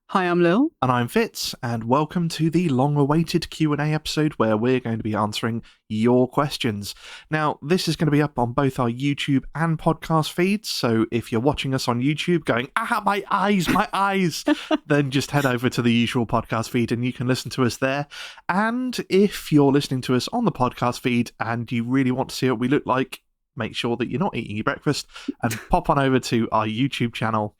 Hi, I'm Lil. And I'm Fitz, and welcome to the long-awaited Q&A episode where we're going to be answering your questions. Now, this is going to be up on both our YouTube and podcast feeds, so if you're watching us on YouTube going, my eyes, then just head over to the usual podcast feed and you can listen to us there. And if you're listening to us on the podcast feed and you really want to see what we look like, make sure that you're not eating your breakfast and pop on over to our YouTube channel.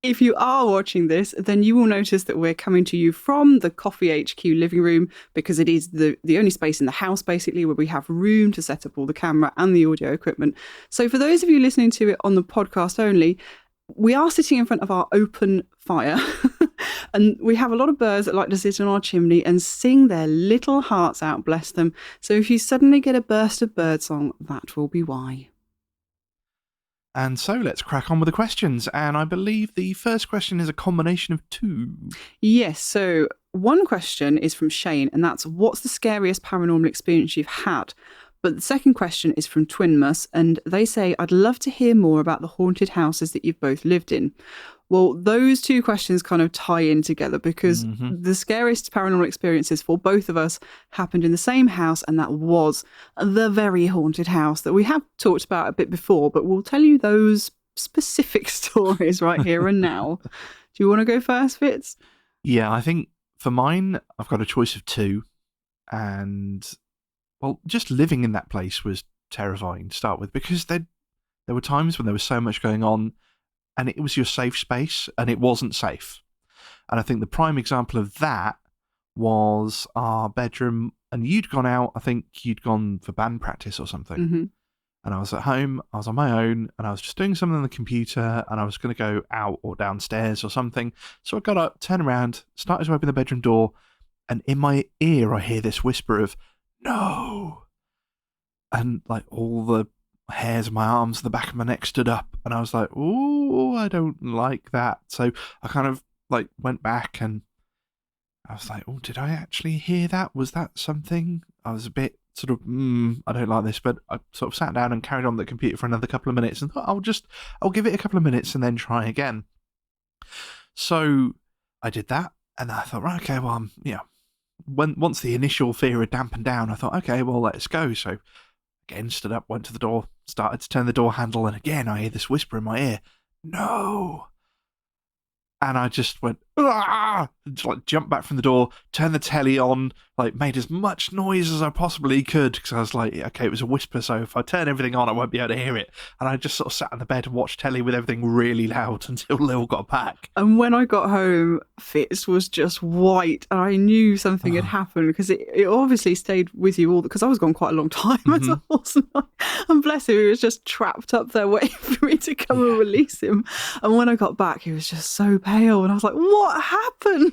If you are watching this, then you will notice that we're coming to you from the Coffee HQ living room because it is the only space in the house, basically, where we have room to set up all the camera and the audio equipment. So for those of you listening to it on the podcast only, we are sitting in front of our open fire and we have a lot of birds that like to sit on our chimney and sing their little hearts out, bless them. So if you suddenly get a burst of birdsong, that will be why. And so let's crack on with the questions. And I believe the first question is a combination of two. Yes. So one question is from Shane, and that's, what's the scariest paranormal experience you've had? But the second question is from Twinmus, and they say, I'd love to hear more about the haunted houses that you've both lived in. Well, those two questions kind of tie in together because the scariest paranormal experiences for both of us happened in the same house, and that was the very haunted house that we have talked about a bit before, but we'll tell you those specific stories right here and now. Do you want to go first, Fitz? Yeah, I think for mine, I've got a choice of two. And, well, just living in that place was terrifying to start with because there were times when there was so much going on and it was your safe space, and it wasn't safe. And I think the prime example of that was our bedroom, and you'd gone out, I think you'd gone for band practice or something. And I was at home, I was on my own, and I was just doing something on the computer, and I was going to go out or downstairs or something. So I got up, turned around, started to open the bedroom door, and in my ear I hear this whisper of, "No!" And like all the hairs of my arms, the back of my neck stood up, and I was like, "Oh, I don't like that." So I kind of like went back, and I was like, "Oh, did I actually hear that? Was that something?" I was a bit sort of, I don't like this, but I sort of sat down and carried on the computer for another couple of minutes, and thought, I'll give it a couple of minutes and then try again. So I did that, and I thought, right, okay, well, once the initial fear had dampened down, I thought, okay, well, let's go. So again, stood up, went to the door, started to turn the door handle, and again I hear this whisper in my ear, "No!" And I just went, "Ah!" And just like jumped back from the door, turned the telly on, like made as much noise as I possibly could, because I was like, okay, it was a whisper, so if I turn everything on, I won't be able to hear it. And I just sort of sat on the bed and watched telly with everything really loud until Lil got back. And when I got home, Fitz was just white, and I knew something had happened because it obviously stayed with you all, because I was gone quite a long time as a horse, and bless him, he was just trapped up there waiting for me to come and release him. And when I got back, he was just so pale, and I was like, what happened?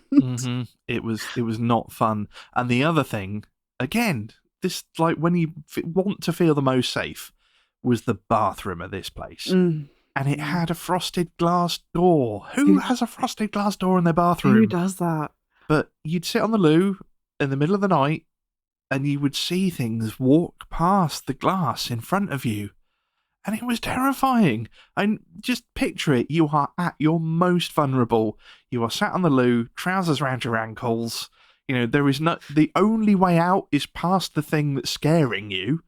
It was not fun. And the other thing, again, this, like, when you want to feel the most safe, was the bathroom at this place. And it had a frosted glass door. Who has a frosted glass door in their bathroom? Who does that? But you'd sit on the loo in the middle of the night and you would see things walk past the glass in front of you. And it was terrifying. And just picture it. You are at your most vulnerable. You are sat on the loo, trousers around your ankles. You know, there is no, the only way out is past the thing that's scaring you.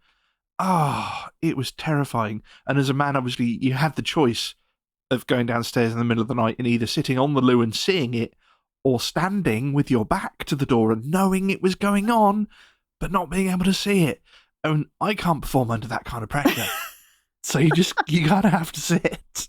It was terrifying. And as a man, obviously, you had the choice of going downstairs in the middle of the night and either sitting on the loo and seeing it, or standing with your back to the door and knowing it was going on, but not being able to see it. And I can't perform under that kind of pressure. So you kind of have to sit.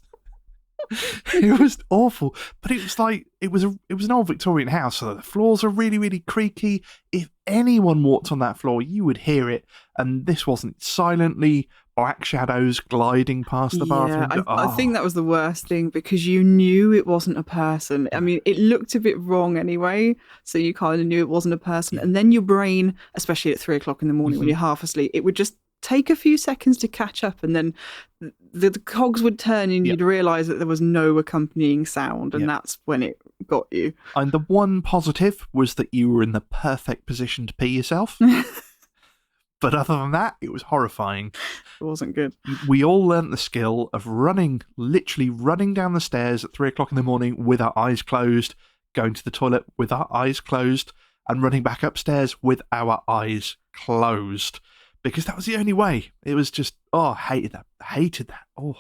It was awful, but it was like it was an old Victorian house, so the floors are really, really creaky. If anyone walked on that floor, you would hear it. And this wasn't silently black shadows gliding past the bathroom. I think that was the worst thing, because you knew it wasn't a person. I mean, it looked a bit wrong anyway, so you kind of knew it wasn't a person. And then your brain, especially at 3 o'clock in the morning when you're half asleep, it would just take a few seconds to catch up, and then the cogs would turn and you'd realise that there was no accompanying sound, and that's when it got you. And the one positive was that you were in the perfect position to pee yourself. But other than that, it was horrifying. It wasn't good. We all learnt the skill of literally running down the stairs at 3 o'clock in the morning with our eyes closed, going to the toilet with our eyes closed, and running back upstairs with our eyes closed. Because that was the only way. It was just, I hated that. Oh.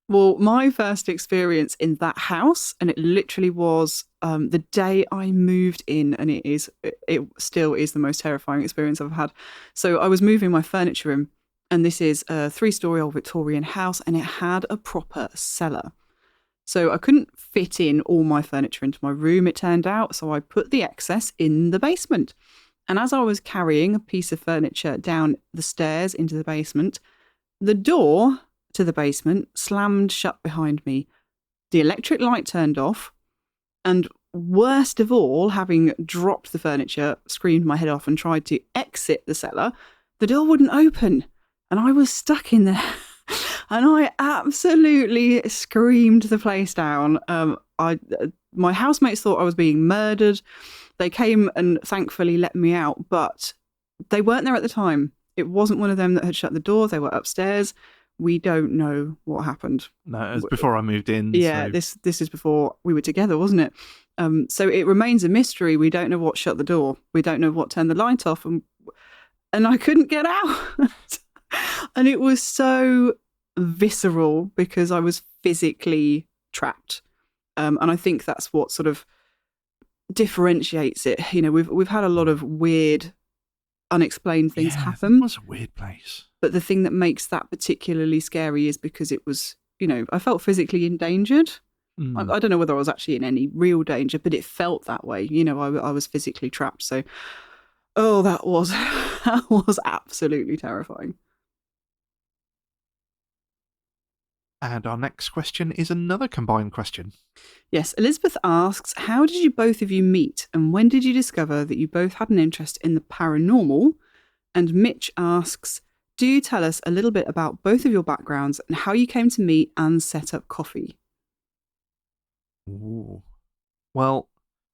Well, my first experience in that house, and it literally was the day I moved in, and it still is the most terrifying experience I've had. So I was moving my furniture in, and this is a 3-story old Victorian house, and it had a proper cellar. So I couldn't fit in all my furniture into my room, it turned out, so I put the excess in the basement. And as I was carrying a piece of furniture down the stairs into the basement, the door to the basement slammed shut behind me. The electric light turned off, and worst of all, having dropped the furniture, screamed my head off and tried to exit the cellar, the door wouldn't open, and I was stuck in there. And I absolutely screamed the place down. My housemates thought I was being murdered. They came and thankfully let me out, but they weren't there at the time. It wasn't one of them that had shut the door. They were upstairs. We don't know what happened. No, it was before I moved in. Yeah, so. this is before we were together, wasn't it? So it remains a mystery. We don't know what shut the door. We don't know what turned the light off, and I couldn't get out. And it was so visceral because I was physically trapped. And I think that's what sort of differentiates it. You know, we've had a lot of weird, unexplained things happen. It was a weird place. But the thing that makes that particularly scary is because it was, you know, I felt physically endangered. I don't know whether I was actually in any real danger, but it felt that way. You know, I was physically trapped. So, that was absolutely terrifying. And our next question is another combined question. Yes, Elizabeth asks, how did you both of you meet, and when did you discover that you both had an interest in the paranormal? And Mitch asks, do you tell us a little bit about both of your backgrounds and how you came to meet and set up coffee? Ooh. Well,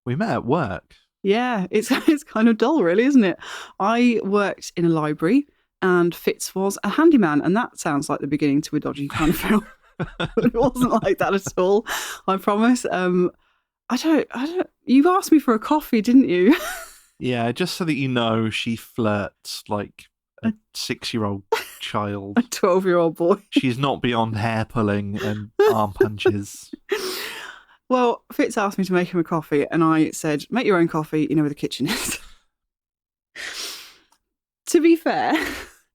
we met at work. Yeah, it's kind of dull, really, isn't it? I worked in a library and Fitz was a handyman, and that sounds like the beginning to a dodgy kind of film. It wasn't like that at all, I promise. I don't. You asked me for a coffee, didn't you? Yeah, just so that you know, she flirts like a 6-year-old child. A 12-year-old boy. She's not beyond hair pulling and arm punches. Well, Fitz asked me to make him a coffee, and I said, make your own coffee, you know where the kitchen is. To be fair,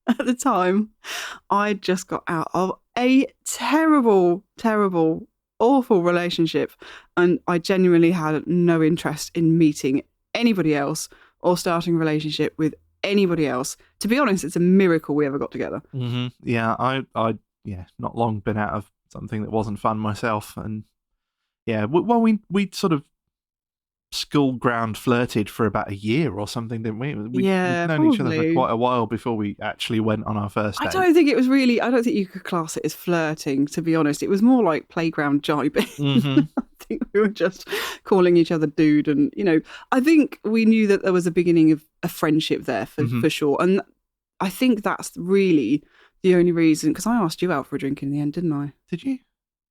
at the time, I just got out of a terrible, terrible, awful relationship, and I genuinely had no interest in meeting anybody else or starting a relationship with anybody else. To be honest, it's a miracle we ever got together. Mm-hmm. Yeah, I not long been out of something that wasn't fun myself, and yeah, well, we sort of school ground flirted for about a year or something, didn't we? We'd known each other for quite a while before we actually went on our first date. I don't think you could class it as flirting, to be honest. It was more like playground jibing. Mm-hmm. I think we were just calling each other dude, and I think we knew that there was a beginning of a friendship there for sure. And I think that's really the only reason, because I asked you out for a drink in the end, didn't I? Did you?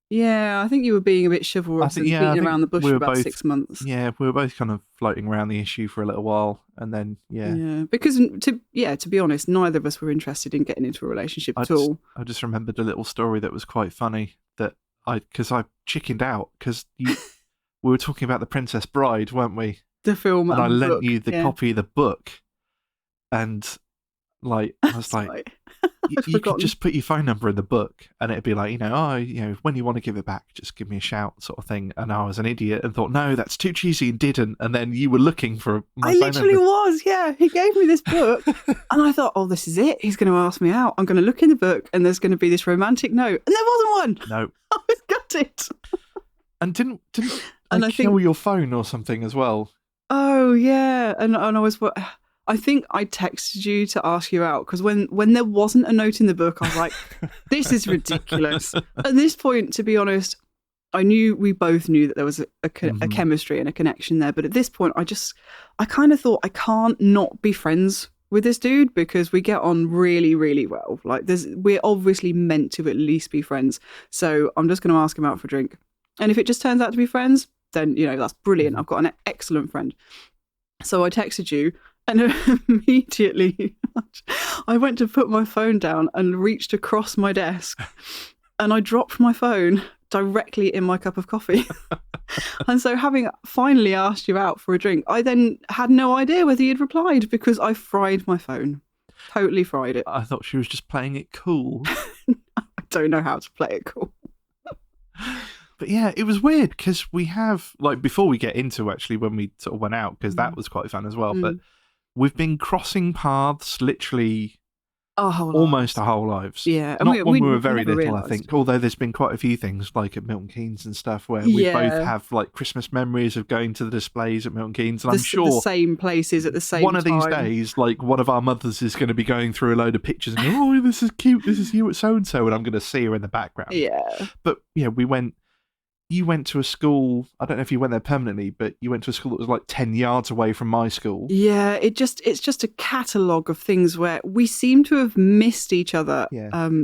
Yeah, I think you were being a bit chivalrous and beating around the bush for about 6 months. Yeah, we were both kind of floating around the issue for a little while, and then because to be honest, neither of us were interested in getting into a relationship at all. I just remembered a little story that was quite funny because I chickened out because we were talking about The Princess Bride, weren't we? The film, and I lent book. you the copy of the book, and I was like. You could just put your phone number in the book and it'd be like, when you want to give it back, just give me a shout sort of thing. And I was an idiot and thought, no, that's too cheesy, and didn't. And then you were looking for my phone number. I literally was, yeah. He gave me this book and I thought, oh, this is it. He's going to ask me out. I'm going to look in the book and there's going to be this romantic note. And there wasn't one. No. I was gutted. And didn't I kill your phone or something as well? Oh, yeah. And I think I texted you to ask you out because when there wasn't a note in the book, I was like, this is ridiculous. At this point, to be honest, we both knew that there was a chemistry and a connection there. But at this point, I kind of thought I can't not be friends with this dude because we get on really, really well. Like, we're obviously meant to at least be friends. So I'm just going to ask him out for a drink. And if it just turns out to be friends, then, that's brilliant. I've got an excellent friend. So I texted you, and immediately I went to put my phone down and reached across my desk, and I dropped my phone directly in my cup of coffee. And so, having finally asked you out for a drink, I then had no idea whether you'd replied because I fried my phone. Totally fried it. I thought she was just playing it cool. I don't know how to play it cool. But yeah, it was weird because we have, like, before we get into actually when we sort of went out, because that was quite fun as well, but we've been crossing paths literally almost our whole lives. Yeah. And Not when we were very little, realised. I think, although there's been quite a few things like at Milton Keynes and stuff where we both have like Christmas memories of going to the displays at Milton Keynes, and I'm sure the same places at the same time. One of these days, like, one of our mothers is going to be going through a load of pictures and go, oh, this is cute, this is you at so-and-so, and I'm going to see her in the background. Yeah. But yeah, you went to a school, I don't know if you went there permanently, but you went to a school that was like 10 yards away from my school. Yeah, it's just a catalogue of things where we seem to have missed each other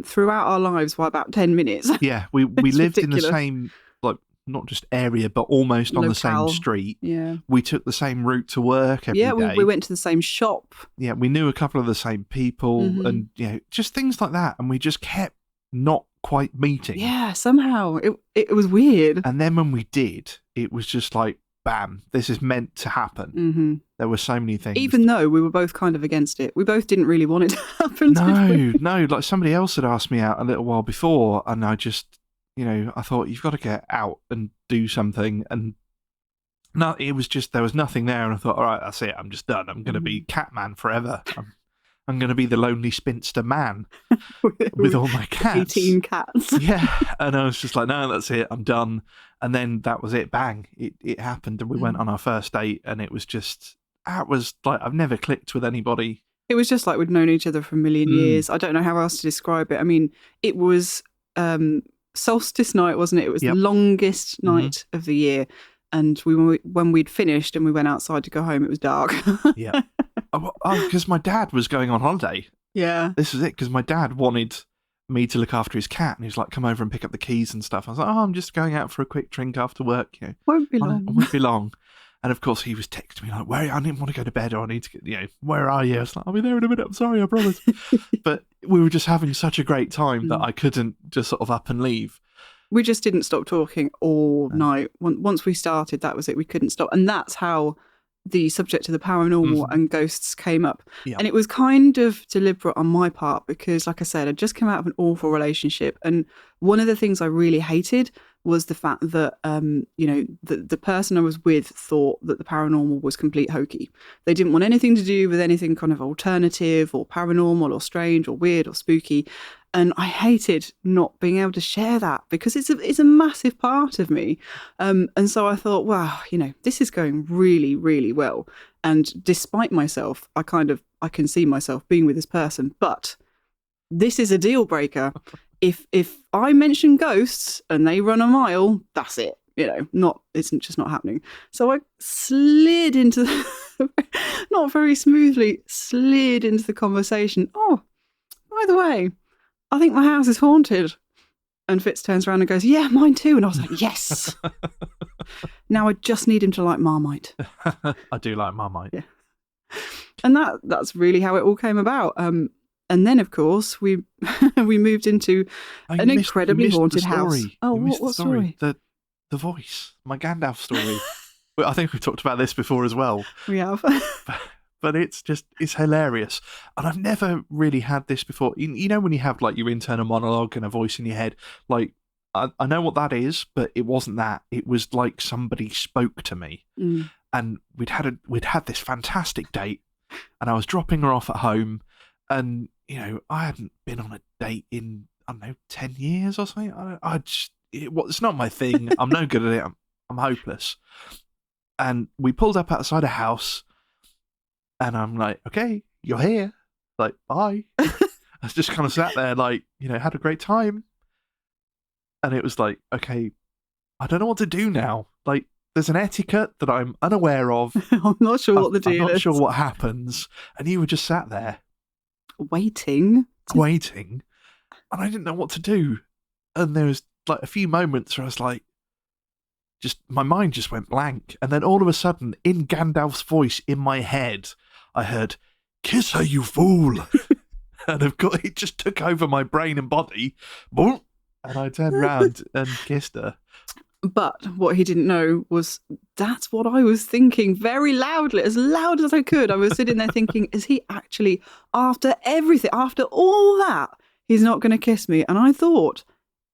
throughout our lives by about 10 minutes. Yeah, we lived ridiculous. In the same, like, not just area, but almost on the same street. Yeah. We took the same route to work every day. We went to the same shop. Yeah, we knew a couple of the same people and, just things like that. And we just kept not quite meeting. Yeah, somehow it was weird. And then when we did, it was just like, bam, this is meant to happen. There were so many things. Even though we were both kind of against it. We both didn't really want it to happen. No, like somebody else had asked me out a little while before, and I just, I thought, you've got to get out and do something. And no, it was just, there was nothing there. And I thought, all right, that's it. I'm just done. I'm going to be Catman forever. I'm going to be the lonely spinster man with all my cats. 18 cats. Yeah. And I was just like, no, that's it. I'm done. And then that was it. Bang. It happened. And we went on our first date, and it was just, that was like, I've never clicked with anybody. It was just like we'd known each other for a million years. I don't know how else to describe it. I mean, it was solstice night, wasn't it? It was the longest night of the year. And when we'd finished and we went outside to go home, it was dark. Yeah. Because my dad was going on holiday. Yeah. This was it, because my dad wanted me to look after his cat, and he was like, come over and pick up the keys and stuff. I was like, I'm just going out for a quick drink after work. Won't be long. I won't be long. And of course, he was texting me like, I didn't want to go to bed, or I need to get, where are you? I was like, I'll be there in a minute. I'm sorry, I promise. But we were just having such a great time that I couldn't just sort of up and leave. We just didn't stop talking all night. Once we started, that was it. We couldn't stop. And that's how the subject of the paranormal and ghosts came up. Yeah. And it was kind of deliberate on my part because, like I said, I'd just come out of an awful relationship. And one of the things I really hated was the fact that, the person I was with thought that the paranormal was complete hokey. They didn't want anything to do with anything kind of alternative or paranormal or strange or weird or spooky. And I hated not being able to share that because it's a massive part of me. And so I thought, wow, this is going really, really well. And despite myself, I can see myself being with this person. But this is a deal breaker. If I mention ghosts and they run a mile, that's it. It's just not happening. So I slid into not very smoothly, slid into the conversation. Oh, by the way, I think my house is haunted. And Fitz turns around and goes, yeah, mine too. And I was like, yes. Now I just need him to like Marmite. I do like Marmite. Yeah. And that's really how it all came about. And then, of course, we moved into an incredibly haunted house. Oh, what story? The voice, my Gandalf story. I think we've talked about this before as well. We have. But it's hilarious. And I've never really had this before. You know when you have like your internal monologue and a voice in your head? Like, I know what that is, but it wasn't that. It was like somebody spoke to me. And we'd had this fantastic date, and I was dropping her off at home, and I hadn't been on a date in, I don't know, 10 years or something. It's not my thing. I'm no good at it. I'm hopeless. And we pulled up outside a house, and I'm like, okay, you're here. Like, bye. I just kind of sat there like, had a great time. And it was like, okay, I don't know what to do now. Like, there's an etiquette that I'm unaware of. I'm not sure what the I'm deal not is. sure what happens. And you were just sat there Waiting. waiting, and I didn't know what to do. And there was like a few moments where I was like, my mind just went blank. And then all of a sudden, in Gandalf's voice in my head, I heard, "Kiss her, you fool." And of course, it just took over my brain and body. Boom. And I turned around and kissed her. But what he didn't know was that's what I was thinking very loudly, as loud as I could. I was sitting there thinking, is he actually, after everything, after all that, he's not going to kiss me? And I thought,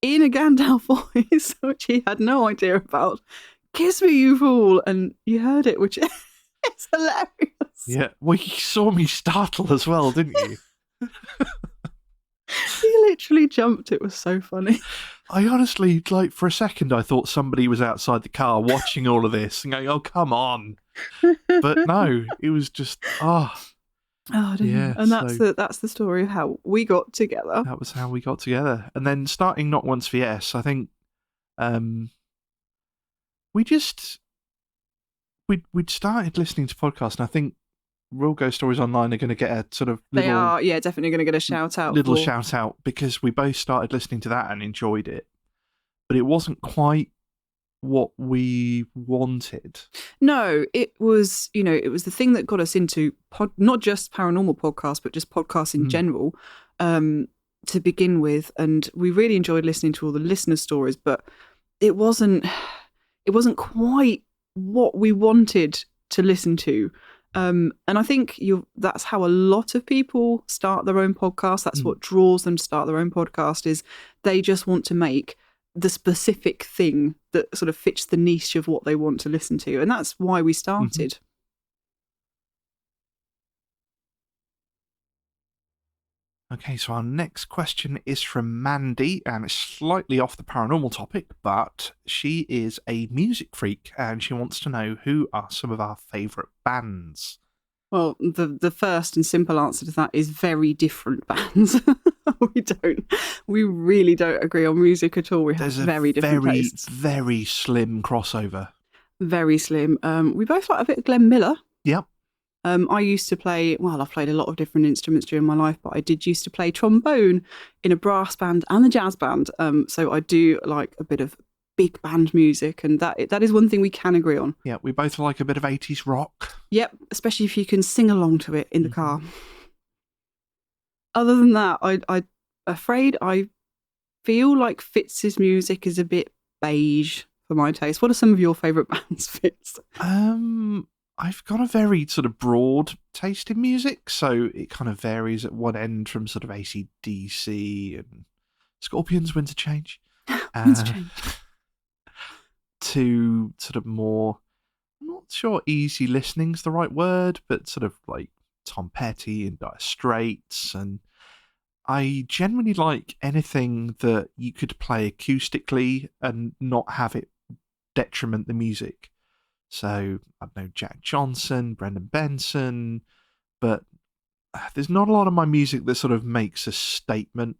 in a Gandalf voice, which he had no idea about, "Kiss me, you fool." And you heard it, which is hilarious. Yeah. Well, you saw me startle as well, didn't you? He literally jumped. It was so funny. I honestly, like, for a second, I thought somebody was outside the car watching all of this and going, "Oh, come on." But no, it was just, Oh, dear. Yeah, And that's the story of how we got together. That was how we got together. And then starting Not Once for Yes, I think we'd started listening to podcasts, and I think Real Ghost Stories Online are going to get a sort of They are, definitely going to get a shout out. Shout out, because we both started listening to that and enjoyed it. But it wasn't quite what we wanted. No, it was, it was the thing that got us into not just paranormal podcasts, but just podcasts in general, to begin with. And we really enjoyed listening to all the listener stories, but it wasn't quite what we wanted to listen to. And I think that's how a lot of people start their own podcast. That's what draws them to start their own podcast, is they just want to make the specific thing that sort of fits the niche of what they want to listen to. And that's why we started. Okay, so our next question is from Mandy, and it's slightly off the paranormal topic, but she is a music freak, and she wants to know who are some of our favourite bands. Well, the first and simple answer to that is very different bands. We really don't agree on music at all. We have very different tastes. Very slim crossover. Very slim. We both like a bit of Glenn Miller. Yep. I used to play, I've played a lot of different instruments during my life, but I did used to play trombone in a brass band and a jazz band. So I do like a bit of big band music, and that is one thing we can agree on. Yeah, we both like a bit of 80s rock. Yep, especially if you can sing along to it in the car. Other than that, I'm afraid I feel like Fitz's music is a bit beige for my taste. What are some of your favourite bands, Fitz? I've got a very sort of broad taste in music, so it kind of varies at one end from sort of AC/DC and Scorpions, Winter Change. Winter Change. To sort of more, I'm not sure easy listening's the right word, but sort of like Tom Petty and Dire Straits. And I generally like anything that you could play acoustically and not have it detriment the music. So, I don't know, Jack Johnson, Brendan Benson, but there's not a lot of my music that sort of makes a statement,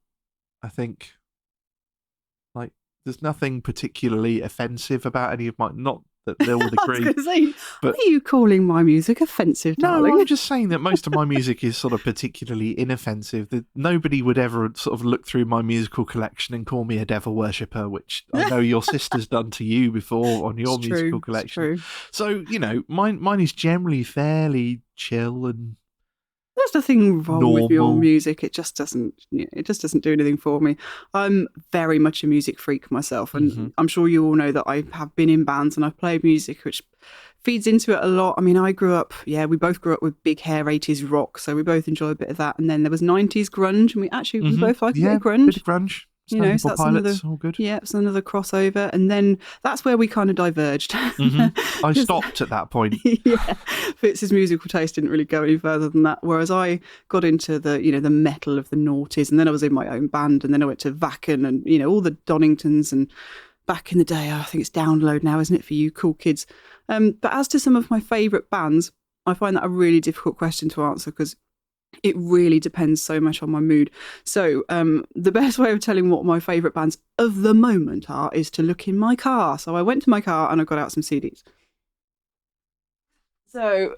I think. Like, there's nothing particularly offensive about any of my, not that they'll agree. I was going to say, but are you calling my music offensive, darling? No, I'm just saying that most of my music is sort of particularly inoffensive. That nobody would ever sort of look through my musical collection and call me a devil worshipper, which I know your sister's done to you before on your musical collection. It's true. So, mine is generally fairly chill and there's nothing wrong normal with your music. It just doesn't do anything for me. I'm very much a music freak myself, and I'm sure you all know that I have been in bands and I've played music, which feeds into it a lot. I mean, we both grew up with big hair 80s rock, so we both enjoy a bit of that. And then there was 90s grunge, and we both like a bit of grunge. Bit of grunge. So that's Pilots, all good. Yeah, it's another crossover. And then that's where we kind of diverged. I stopped at that point. Yeah, Fitz's musical taste didn't really go any further than that. Whereas I got into the metal of the noughties, and then I was in my own band, and then I went to Wacken and, all the Doningtons, and back in the day, I think it's Download now, isn't it, for you cool kids? But as to some of my favourite bands, I find that a really difficult question to answer, because It really depends so much on my mood. So the best way of telling what my favourite bands of the moment are is to look in my car. So I went to my car and I got out some CDs. So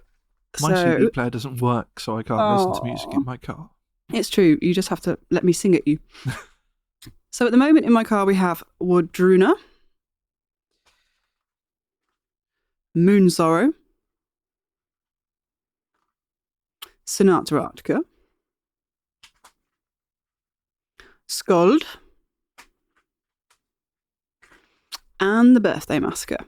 My CD player doesn't work, so I can't listen to music in my car. It's true. You just have to let me sing at you. So at the moment in my car we have Wardruna, Moon Sorrow, Sinatra Arctica, Skald, and The Birthday Massacre.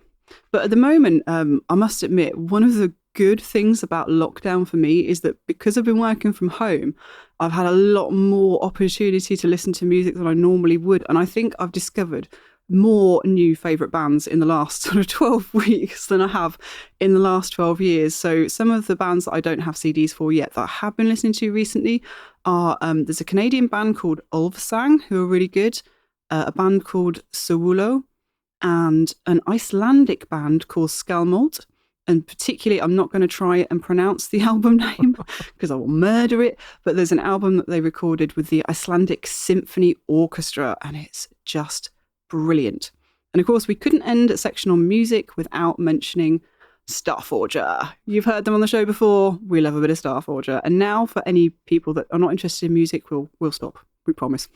But at the moment, I must admit, one of the good things about lockdown for me is that because I've been working from home, I've had a lot more opportunity to listen to music than I normally would. And I think I've discovered more new favourite bands in the last sort of 12 weeks than I have in the last 12 years. So some of the bands that I don't have CDs for yet that I have been listening to recently are, there's a Canadian band called Ulfsang who are really good, a band called Sewulo, and an Icelandic band called Skalmolt. And particularly, I'm not going to try and pronounce the album name because I will murder it. But there's an album that they recorded with the Icelandic Symphony Orchestra, and it's just brilliant. And of course, we couldn't end a section on music without mentioning Starforger. You've heard them on the show before. We love a bit of Starforger. And now, for any people that are not interested in music, we'll stop. We promise.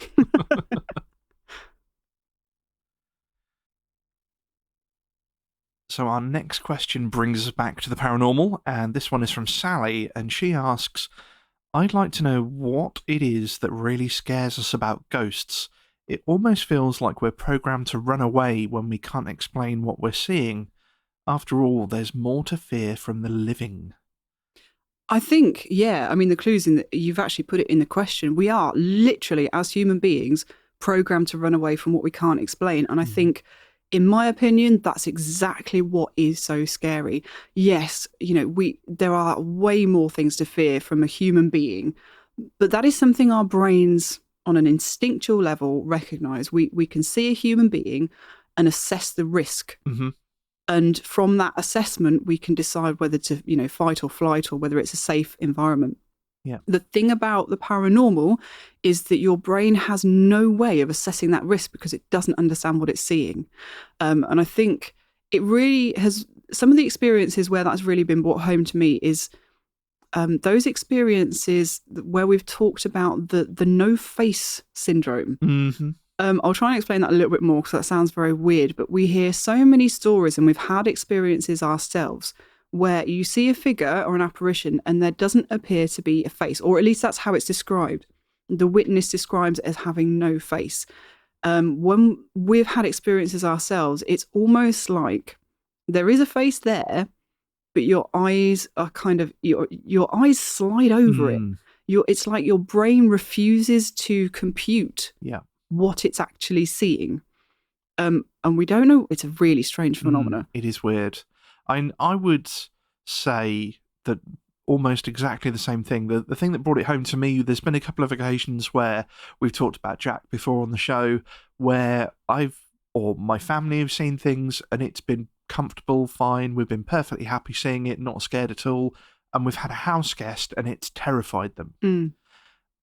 So our next question brings us back to the paranormal, and this one is from Sally, and she asks, I'd like to know what it is that really scares us about ghosts. It almost feels like we're programmed to run away when we can't explain what we're seeing. After all, there's more to fear from the living. I think, yeah, I mean, the clue's in that you've actually put it in the question. We are literally, as human beings, programmed to run away from what we can't explain. And I think, in my opinion, that's exactly what is so scary. Yes, you know, there are way more things to fear from a human being, but that is something our brains, on an instinctual level, recognise. We can see a human being and assess the risk. Mm-hmm. And from that assessment, we can decide whether to, you know, fight or flight or whether it's a safe environment. Yeah. The thing about the paranormal is that your brain has no way of assessing that risk because it doesn't understand what it's seeing. And I think it really has, some of the experiences where that's really been brought home to me is those experiences where we've talked about the no face syndrome. Mm-hmm. I'll try and explain that a little bit more because that sounds very weird, but we hear so many stories and we've had experiences ourselves where you see a figure or an apparition and there doesn't appear to be a face, or at least that's how it's described. The witness describes it as having no face. When we've had experiences ourselves, it's almost like there is a face there, but your eyes are kind of, your eyes slide over it. It's like your brain refuses to compute what it's actually seeing. And we don't know. It's a really strange phenomenon. It is weird. I would say that almost exactly the same thing. The thing that brought it home to me, there's been a couple of occasions where we've talked about Jack before on the show, where my family have seen things and it's been comfortable, fine. We've been perfectly happy seeing it, not scared at all. And we've had a house guest and it's terrified them.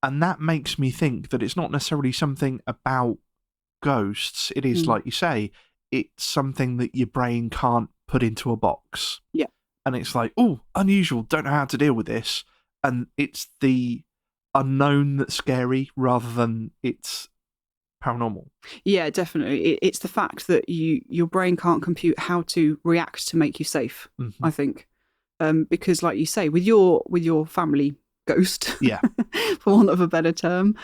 And that makes me think that it's not necessarily something about ghosts. It is, like you say, it's something that your brain can't put into a box. Yeah. And it's like, oh, unusual, don't know how to deal with this. And it's the unknown that's scary rather than it's paranormal. Yeah, definitely. It's the fact that your brain can't compute how to react to make you safe, I think. Because like you say, with your family ghost, for want of a better term,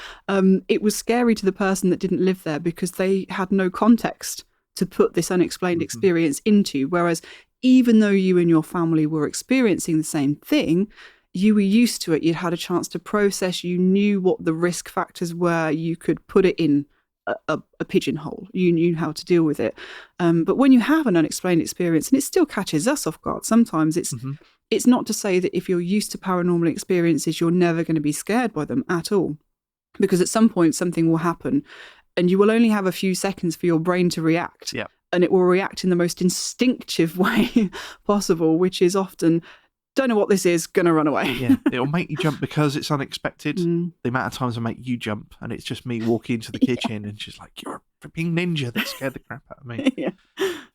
it was scary to the person that didn't live there because they had no context to put this unexplained experience into. Whereas even though you and your family were experiencing the same thing, you were used to it. You'd had a chance to process. You knew what the risk factors were. You could put it in a pigeonhole. You knew how to deal with it. But when you have an unexplained experience, and it still catches us off guard, sometimes it's not to say that if you're used to paranormal experiences, you're never going to be scared by them at all. Because at some point, something will happen and you will only have a few seconds for your brain to react. Yeah. And it will react in the most instinctive way possible, which is often don't know what this is, gonna run away. Yeah, it'll make you jump because it's unexpected. Mm. The amount of times I make you jump, and it's just me walking into the kitchen, and she's like, "You're a freaking ninja that scared the crap out of me." Yeah.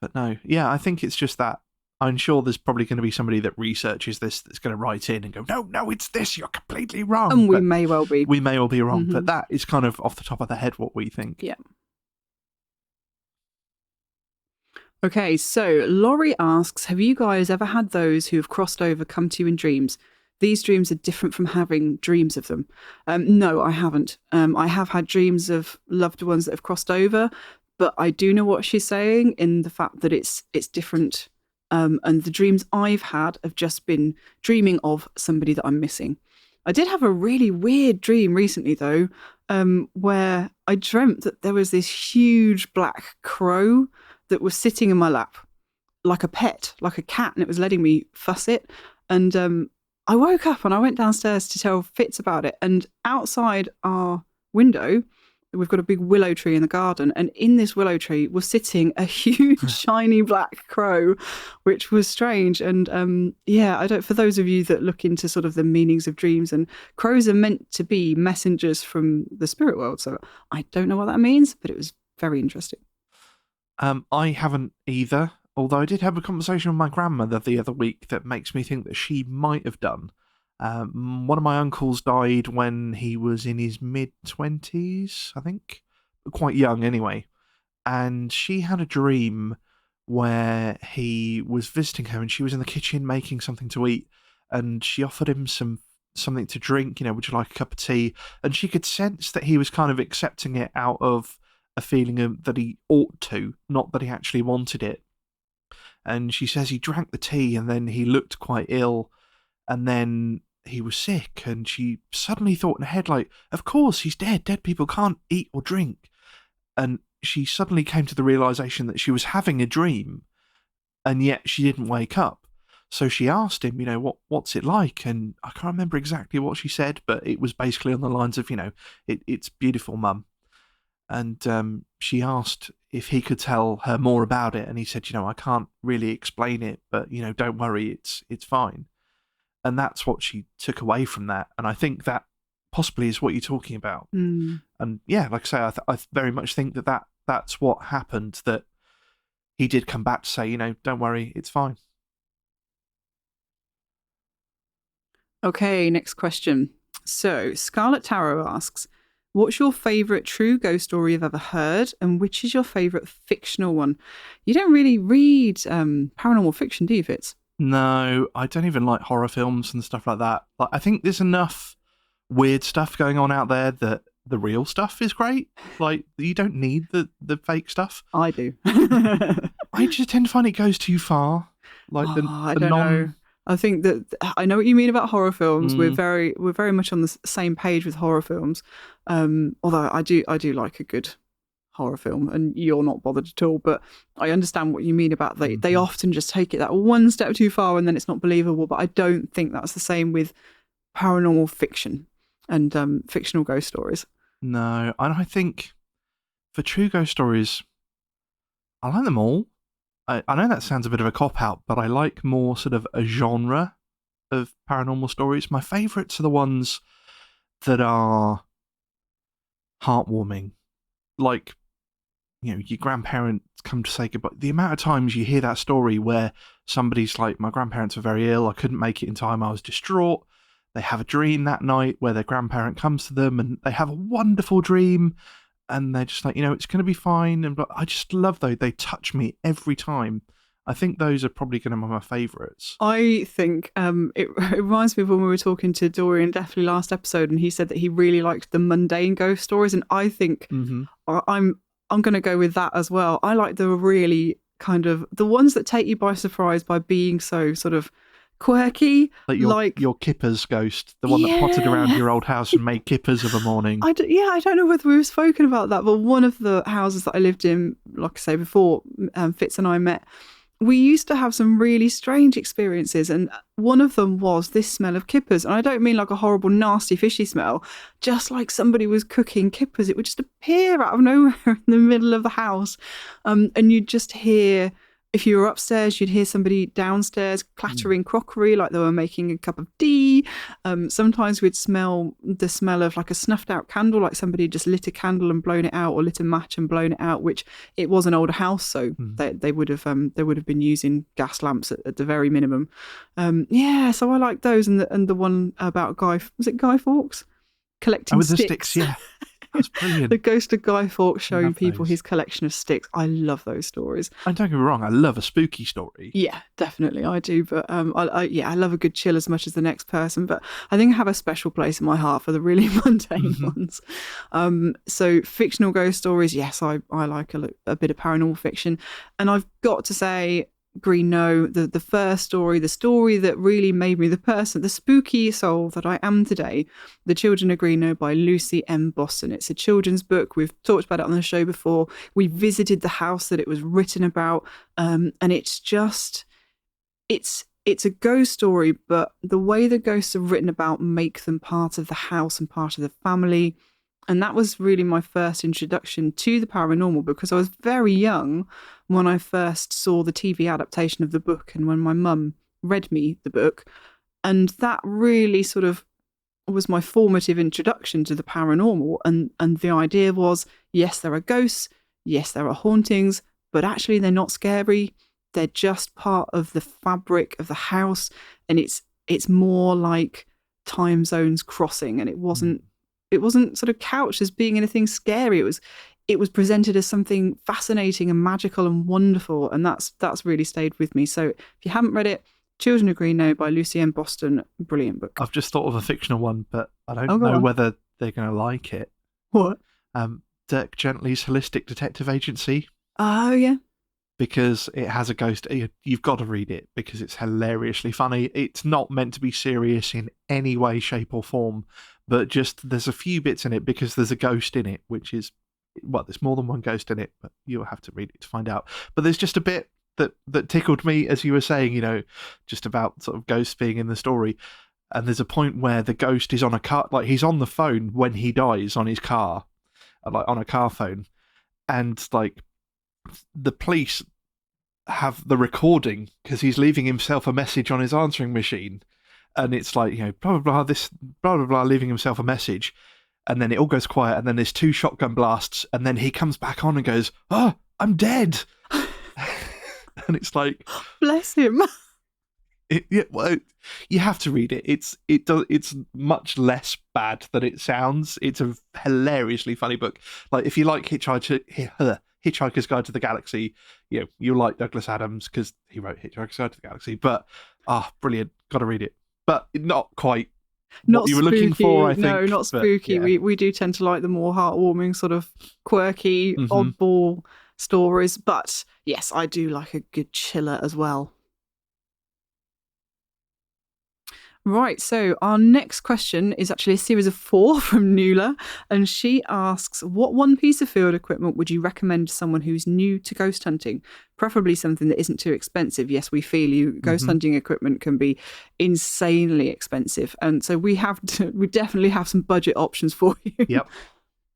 But no, yeah, I think it's just that. I'm sure there's probably going to be somebody that researches this that's going to write in and go, no, it's this. You're completely wrong. And we may well be. We may well be wrong, Mhm. but that is kind of off the top of the head what we think. Yeah. Okay, so Laurie asks, have you guys ever had those who have crossed over come to you in dreams? These dreams are different from having dreams of them. No, I haven't. I have had dreams of loved ones that have crossed over, but I do know what she's saying in the fact that it's different. And the dreams I've had have just been dreaming of somebody that I'm missing. I did have a really weird dream recently, though, where I dreamt that there was this huge black crow that was sitting in my lap like a pet, like a cat, and it was letting me fuss it. And I woke up and I went downstairs to tell Fitz about it. And outside our window, we've got a big willow tree in the garden, and in this willow tree was sitting a huge shiny black crow, which was strange. And yeah, I don't. For those of you that look into sort of the meanings of dreams, and crows are meant to be messengers from the spirit world, so I don't know what that means, but it was very interesting. I haven't either, although I did have a conversation with my grandmother the other week that makes me think that she might have done. One of my uncles died when he was in his mid-20s, I think. Quite young, anyway. And she had a dream where he was visiting her and she was in the kitchen making something to eat, and she offered him something to drink, would you like a cup of tea? And she could sense that he was kind of accepting it out of a feeling that he ought to, not that he actually wanted it. And she says he drank the tea and then he looked quite ill, and then he was sick, and she suddenly thought in her head, like, of course, he's dead. Dead people can't eat or drink. And she suddenly came to the realization that she was having a dream, and yet she didn't wake up. So she asked him, what's it like? And I can't remember exactly what she said, but it was basically on the lines of, it's beautiful, Mum. And she asked if he could tell her more about it, and he said, I can't really explain it, but, don't worry, it's fine. And that's what she took away from that. And I think that possibly is what you're talking about. Mm. And yeah, like I say, I very much think that's what happened, that he did come back to say, don't worry, it's fine. Okay, next question. So Scarlet Tarot asks, what's your favourite true ghost story you've ever heard, and which is your favourite fictional one? You don't really read paranormal fiction, do you, Fitz? No, I don't even like horror films and stuff like that. Like, I think there's enough weird stuff going on out there that the real stuff is great. Like, you don't need the fake stuff. I do. I just tend to find it goes too far. Like I don't know. I think that I know what you mean about horror films. We're very much on the same page with horror films. Although I do like a good horror film, and you're not bothered at all. But I understand what you mean about they often just take it that one step too far, and then it's not believable. But I don't think that's the same with paranormal fiction and fictional ghost stories. No, and I think for true ghost stories, I like them all. I know that sounds a bit of a cop-out, but I like more sort of a genre of paranormal stories. My favourites are the ones that are heartwarming. Like, your grandparents come to say goodbye. The amount of times you hear that story where somebody's like, my grandparents were very ill, I couldn't make it in time, I was distraught. They have a dream that night where their grandparent comes to them and they have a wonderful dream. And they're just like, it's going to be fine. And I just love those. They touch me every time. I think those are probably going to be my favourites. I think it reminds me of when we were talking to Dorian definitely last episode, and he said that he really liked the mundane ghost stories. And I think I'm going to go with that as well. I like the really kind of the ones that take you by surprise by being so sort of quirky, like your Kippers ghost, the one that potted around your old house and made kippers of a morning. I don't know whether we've spoken about that, but one of the houses that I lived in, like I say before, Fitz and I met, we used to have some really strange experiences, and one of them was this smell of kippers. And I don't mean like a horrible, nasty, fishy smell, just like somebody was cooking kippers. It would just appear out of nowhere in the middle of the house, and you'd just hear. if you were upstairs, you'd hear somebody downstairs clattering crockery like they were making a cup of tea. Sometimes we'd smell the smell of like a snuffed out candle, like somebody just lit a candle and blown it out, or lit a match and blown it out, which it was an older house, so they would have been using gas lamps at the very minimum. So I like those, and the one about Guy Fawkes collecting with the sticks. Yeah. That's brilliant. The ghost of Guy Fawkes showing people his collection of sticks. I love those stories. And don't get me wrong, I love a spooky story. Yeah, definitely, I do. But I love a good chill as much as the next person. But I think I have a special place in my heart for the really mundane ones. So fictional ghost stories, yes, I like a bit of paranormal fiction. And I've got to say, Green No, the first story, the story that really made me the person, the spooky soul that I am today, The Children of Green No by Lucy M. Boston. It's a children's book. We've talked about it on the show before. We visited the house that it was written about, and it's a ghost story, but the way the ghosts are written about make them part of the house and part of the family. And that was really my first introduction to the paranormal, because I was very young when I first saw the TV adaptation of the book and when my mum read me the book. And that really sort of was my formative introduction to the paranormal. And the idea was, yes, there are ghosts, yes, there are hauntings, but actually they're not scary. They're just part of the fabric of the house. And it's more like time zones crossing. And it wasn't sort of couched as being anything scary. It was presented as something fascinating and magical and wonderful, and that's really stayed with me. So if you haven't read it, Children of Green No by Lucy M. Boston, brilliant book. I've just thought of a fictional one, but I don't know whether they're going to like it. What? Dirk Gently's Holistic Detective Agency. Oh, yeah. Because it has a ghost. You've got to read it because it's hilariously funny. It's not meant to be serious in any way, shape or form, but just there's a few bits in it because there's a ghost in it, which is, well, there's more than one ghost in it, but you'll have to read it to find out. But there's just a bit that tickled me, as you were saying, just about sort of ghosts being in the story. And there's a point where the ghost is on a car, like he's on the phone when he dies on his car, like on a car phone. And like the police have the recording because he's leaving himself a message on his answering machine. And it's like, blah, blah, blah, this, blah, blah, blah, leaving himself a message. And then it all goes quiet, and then there's 2 shotgun blasts, and then he comes back on and goes, "Oh, I'm dead." And it's like, bless him. You have to read it. It's much less bad than it sounds. It's a hilariously funny book. Like if you like Hitchhiker's Guide to the Galaxy, you'll like Douglas Adams because he wrote Hitchhiker's Guide to the Galaxy. But brilliant, got to read it. But not quite. What you were looking for, I think. No, not spooky. But, yeah. We do tend to like the more heartwarming, sort of quirky, oddball stories. But yes, I do like a good chiller as well. Right, so our next question is actually a series of 4 from Nuala, and she asks, what one piece of field equipment would you recommend to someone who's new to ghost hunting? Preferably something that isn't too expensive. Yes, we feel you. Ghost hunting equipment can be insanely expensive, and so we definitely have some budget options for you. Yep.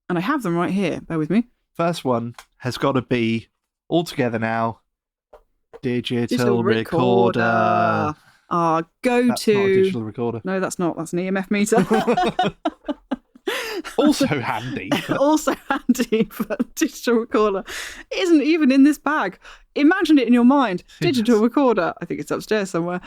And I have them right here. Bear with me. First one has got to be, all together now, digital recorder. Our go-to. That's not a digital recorder. No, that's not. That's an EMF meter. Also handy. Also handy, but digital recorder isn't even in this bag. Imagine it in your mind. Digital recorder. I think it's upstairs somewhere.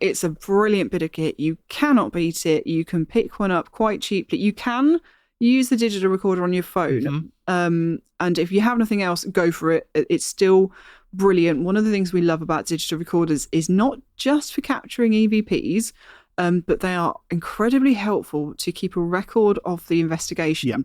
It's a brilliant bit of kit. You cannot beat it. You can pick one up quite cheaply. You can use the digital recorder on your phone. And if you have nothing else, go for it. It's still brilliant. One of the things we love about digital recorders is not just for capturing EVPs, but they are incredibly helpful to keep a record of the investigation.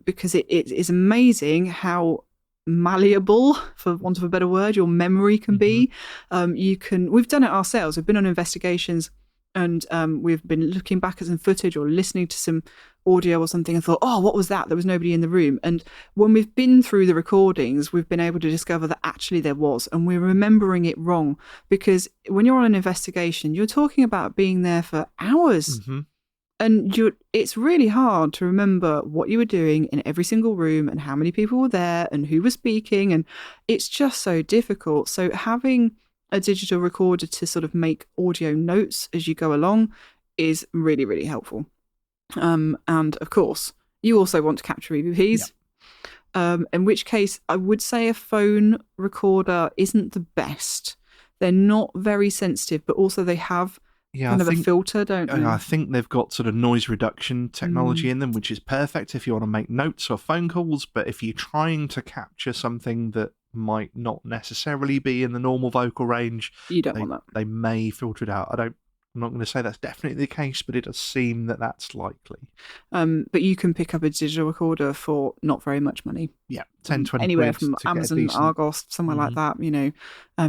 Because it is amazing how malleable, for want of a better word, your memory can be. We've done it ourselves. We've been on investigations and we've been looking back at some footage or listening to some audio or something and thought, oh, what was that? There was nobody in the room. And when we've been through the recordings, we've been able to discover that actually there was, and we're remembering it wrong. Because when you're on an investigation, you're talking about being there for hours. And it's really hard to remember what you were doing in every single room and how many people were there and who was speaking. And it's just so difficult. So having a digital recorder to sort of make audio notes as you go along is really, really helpful. And of course, you also want to capture EVPs. In which case, I would say a phone recorder isn't the best. They're not very sensitive, but also they have kind of a filter, don't they? I think they've got sort of noise reduction technology in them, which is perfect if you want to make notes or phone calls. But if you're trying to capture something that might not necessarily be in the normal vocal range, you don't want that. They may filter it out. I'm not going to say that's definitely the case, but it does seem that that's likely. But you can pick up a digital recorder for not very much money. Yeah, 10, 20 anywhere quid from Amazon, Argos, somewhere like that. You know,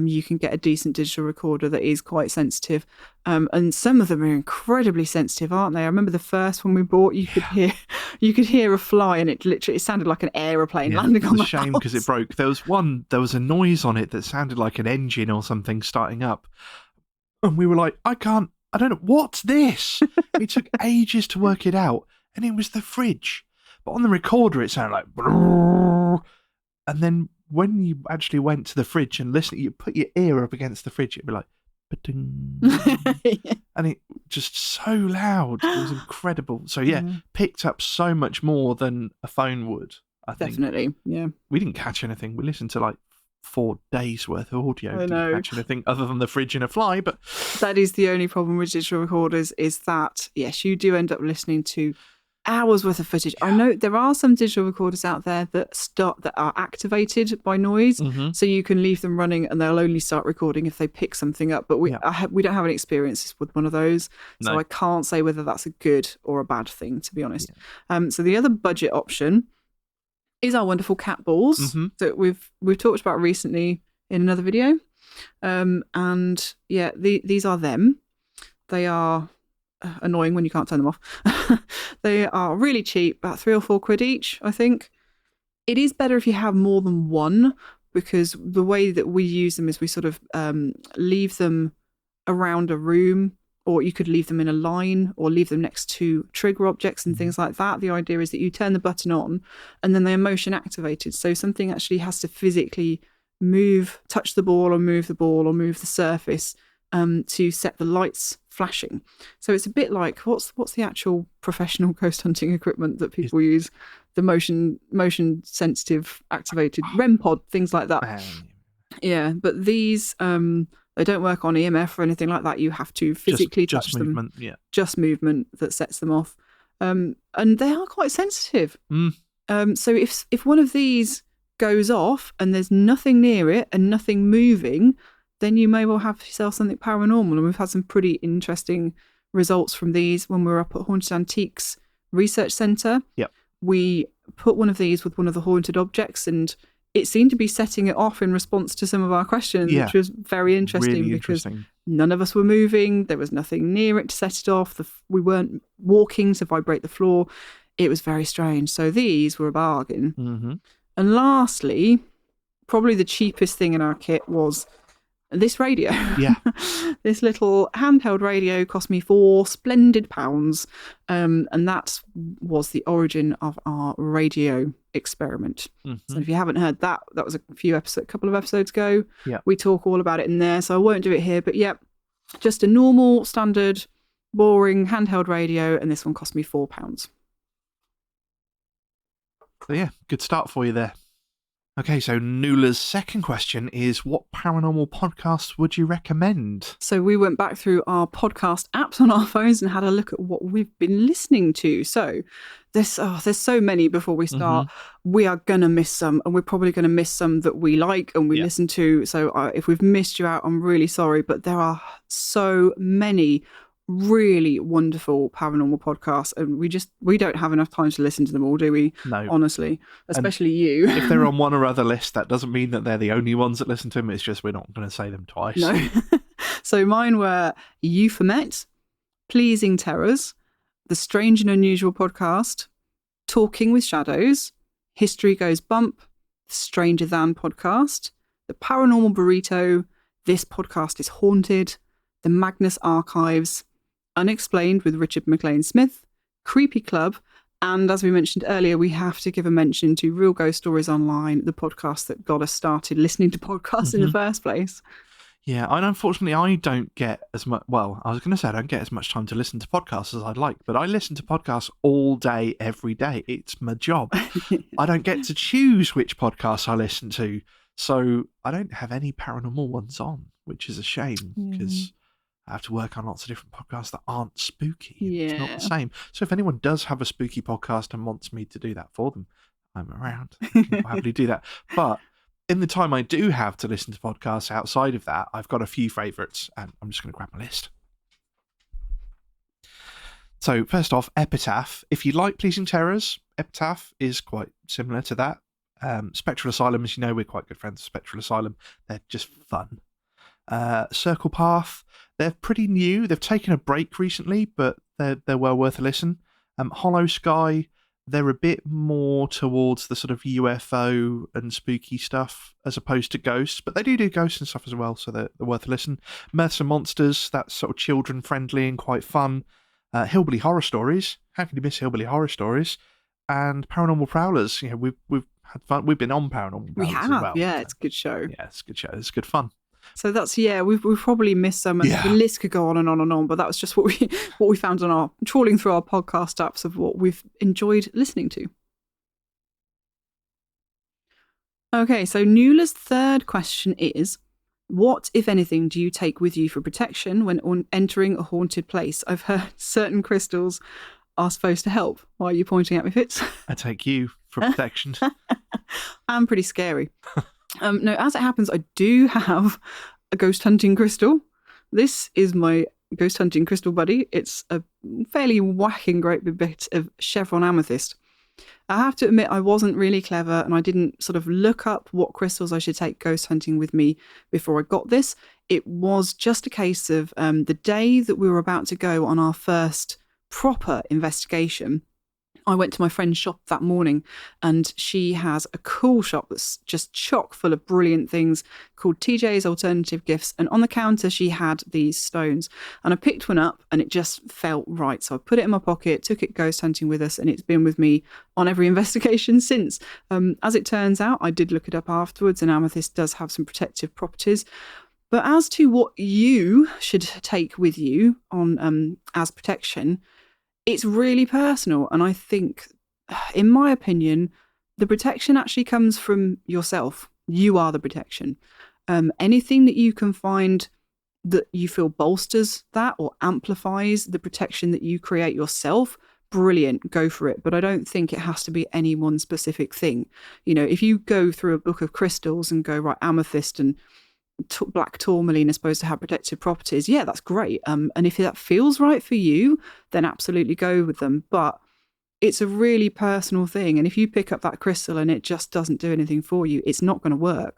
you can get a decent digital recorder that is quite sensitive. And some of them are incredibly sensitive, aren't they? I remember the first one we bought. You could hear a fly, and it sounded like an aeroplane landing on the house. It's a shame because it broke. There was a noise on it that sounded like an engine or something starting up. And we were like, I don't know, what's this? It took ages to work it out, and it was the fridge. But on the recorder, it sounded like, brrr. And then when you actually went to the fridge and listened, you put your ear up against the fridge, it'd be like, ba-ding. And it just so loud. It was incredible. So picked up so much more than a phone would, I think. Definitely, yeah. We didn't catch anything. We listened to like 4 days worth of audio. I know. Didn't catch anything other than the fridge and a fly, but that is the only problem with digital recorders, is that yes, you do end up listening to hours worth of footage. I know there are some digital recorders out there that are activated by noise, so you can leave them running and they'll only start recording if they pick something up. But we don't have any experiences with one of those, so I can't say whether that's a good or a bad thing, to be honest. So the other budget option is our wonderful cat balls that we've talked about recently in another video. And yeah, these are them. They are annoying when you can't turn them off. They are really cheap, about 3 or 4 quid each, I think. It is better if you have more than one, because the way that we use them is we sort of leave them around a room, or you could leave them in a line or leave them next to trigger objects and things like that. The idea is that you turn the button on and then they are motion activated. So something actually has to physically touch the ball or move the surface to set the lights flashing. So it's a bit like, what's the actual professional ghost hunting equipment that people use? The motion sensitive activated REM pod, things like that. Yeah, but these... they don't work on EMF or anything like that. You have to physically touch them. Just movement that sets them off. And they are quite sensitive. So if one of these goes off and there's nothing near it and nothing moving, then you may well have yourself something paranormal. And we've had some pretty interesting results from these when we were up at Haunted Antiques Research Centre. We put one of these with one of the haunted objects, and it seemed to be setting it off in response to some of our questions, which was very interesting, really because none of us were moving. There was nothing near it to set it off. We weren't walking to vibrate the floor. It was very strange. So these were a bargain. And lastly, probably the cheapest thing in our kit was this radio. This little handheld radio cost me £4 splendid. And that was the origin of our radio experiment. So if you haven't heard that was a couple of episodes ago. We talk all about it in there, so I won't do it here. But just a normal, standard, boring handheld radio, and this one cost me £4. So good start for you there. Okay, so Nula's second question is, what paranormal podcasts would you recommend? So we went back through our podcast apps on our phones and had a look at what we've been listening to. So there's so many before we start. We are going to miss some, and we're probably going to miss some that we like and we listen to. So if we've missed you out, I'm really sorry, but there are so many really wonderful paranormal podcasts, and we don't have enough time to listen to them all, do we? No, honestly, especially you. If they're on one or other list, that doesn't mean that they're the only ones that listen to them. It's just we're not going to say them twice. No. So mine were Euphemet, Pleasing Terrors, The Strange and Unusual Podcast, Talking with Shadows, History Goes Bump, The Stranger Than Podcast, The Paranormal Burrito, This Podcast is Haunted, The Magnus Archives, Unexplained with Richard McLean Smith, Creepy Club, and as we mentioned earlier, we have to give a mention to Real Ghost Stories Online, the podcast that got us started listening to podcasts in the first place. Yeah, and unfortunately, I don't get as much. Well, I was going to say I don't get as much time to listen to podcasts as I'd like, but I listen to podcasts all day, every day. It's my job. I don't get to choose which podcasts I listen to, so I don't have any paranormal ones on, which is a shame because I have to work on lots of different podcasts that aren't spooky. Yeah. It's not the same. So if anyone does have a spooky podcast and wants me to do that for them, I'm around. I can happily do that. But in the time I do have to listen to podcasts outside of that, I've got a few favourites, and I'm just going to grab my list. So, first off, Epitaph. If you like Pleasing Terrors, Epitaph is quite similar to that. Spectral Asylum, as you know, we're quite good friends of Spectral Asylum. They're just fun. Circle Path, they're pretty new. They've taken a break recently, but they're well worth a listen. Hollow Sky, they're a bit more towards the sort of UFO and spooky stuff as opposed to ghosts, but they do ghosts and stuff as well, so they're worth a listen. Myths and Monsters, that's sort of children friendly and quite fun. Hillbilly Horror Stories, how can you miss Hillbilly Horror Stories? And Paranormal Prowlers, you know, we've had fun. We've been on Paranormal Prowlers We have, as well. yeah, it's a good show. Yeah, it's a good show. It's good fun. So that's, we've probably missed some, and the list could go on and on and on, but that was just what we found on our trawling through our podcast apps of what we've enjoyed listening to. Okay, so Nula's third question is, what, if anything, do you take with you for protection when entering a haunted place? I've heard certain crystals are supposed to help. Why are you pointing at me, Fitz? I take you for protection. I'm pretty scary. No, as it happens, I do have a ghost hunting crystal. This is my ghost hunting crystal buddy. It's a fairly whacking great big bit of chevron amethyst. I have to admit I wasn't really clever and I didn't sort of look up what crystals I should take ghost hunting with me before I got this. It was just a case of the day that we were about to go on our first proper investigation, I went to my friend's shop that morning and she has a cool shop that's just chock full of brilliant things called TJ's Alternative Gifts. And on the counter, she had these stones and I picked one up and it just felt right. So I put it in my pocket, took it ghost hunting with us, and it's been with me on every investigation since. As it turns out, I did look it up afterwards and amethyst does have some protective properties. But as to what you should take with you on as protection, it's really personal. And I think, in my opinion, the protection actually comes from yourself. You are the protection. Anything that you can find that you feel bolsters that or amplifies the protection that you create yourself, brilliant, go for it. But I don't think it has to be any one specific thing. You know, if you go through a book of crystals and go, right, amethyst and black tourmaline is supposed to have protective properties, yeah, that's great. And if that feels right for you, then absolutely go with them. But it's a really personal thing. And if you pick up that crystal and it just doesn't do anything for you, it's not going to work,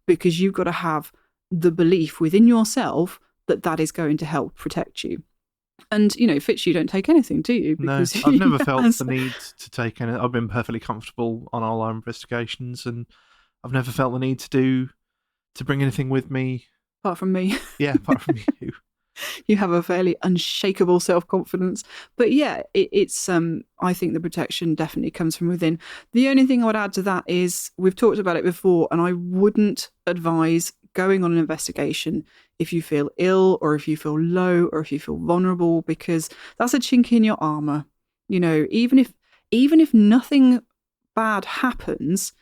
because you've got to have the belief within yourself that that is going to help protect you. And, you know, Fitz, you don't take anything, do you? Because no, I've never felt the need to take any. I've been perfectly comfortable on all our investigations, and I've never felt the need to bring anything with me. Apart from me. Yeah, apart from you. You have a fairly unshakable self-confidence. But yeah, it's I think the protection definitely comes from within. The only thing I would add to that is, we've talked about it before, and I wouldn't advise going on an investigation if you feel ill or if you feel low or if you feel vulnerable, because that's a chink in your armor. You know, even if nothing bad happens,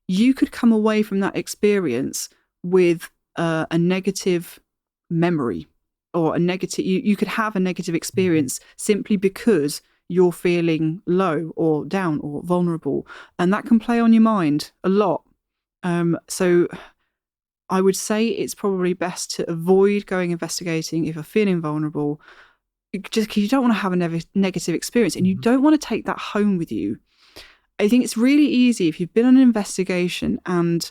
you could come away from that experience with a negative memory, or a negative, you could have a negative experience simply because you're feeling low or down or vulnerable, and that can play on your mind a lot. So I would say it's probably best to avoid going investigating if you're feeling vulnerable, just because you don't want to have a negative experience, and you don't want to take that home with you. I think it's really easy if you've been on an investigation and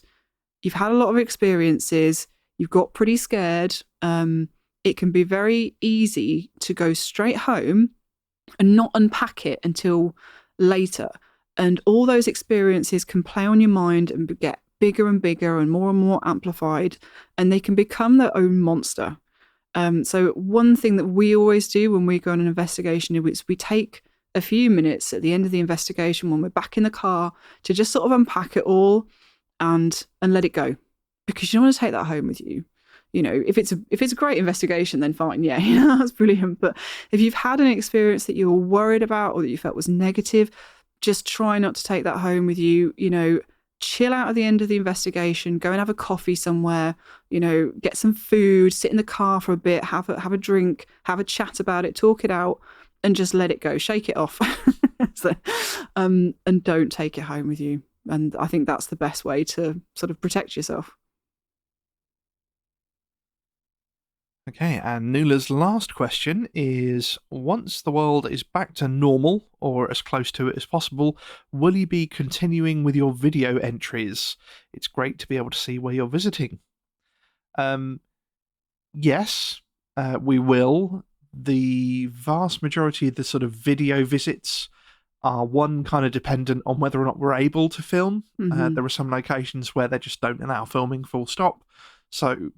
you've had a lot of experiences, you've got pretty scared, it can be very easy to go straight home and not unpack it until later. And all those experiences can play on your mind and get bigger and bigger and more amplified, and they can become their own monster. So one thing that we always do when we go on an investigation is we take a few minutes at the end of the investigation when we're back in the car to just sort of unpack it all and let it go, because you don't want to take that home with you. You know, if it's a great investigation, then fine, yeah, that's brilliant. But if you've had an experience that you were worried about or that you felt was negative, just try not to take that home with you. You know, chill out at the end of the investigation, go and have a coffee somewhere, you know, get some food, sit in the car for a bit, have a drink, have a chat about it, talk it out, and just let it go, shake it off. And don't take it home with you. And I think that's the best way to sort of protect yourself. Okay, and Nula's last question is, once the world is back to normal, or as close to it as possible, will you be continuing with your video entries? It's great to be able to see where you're visiting. Yes, we will. The vast majority of the sort of video visits are one kind of dependent on whether or not we're able to film. There are some locations where they just don't allow filming full stop. So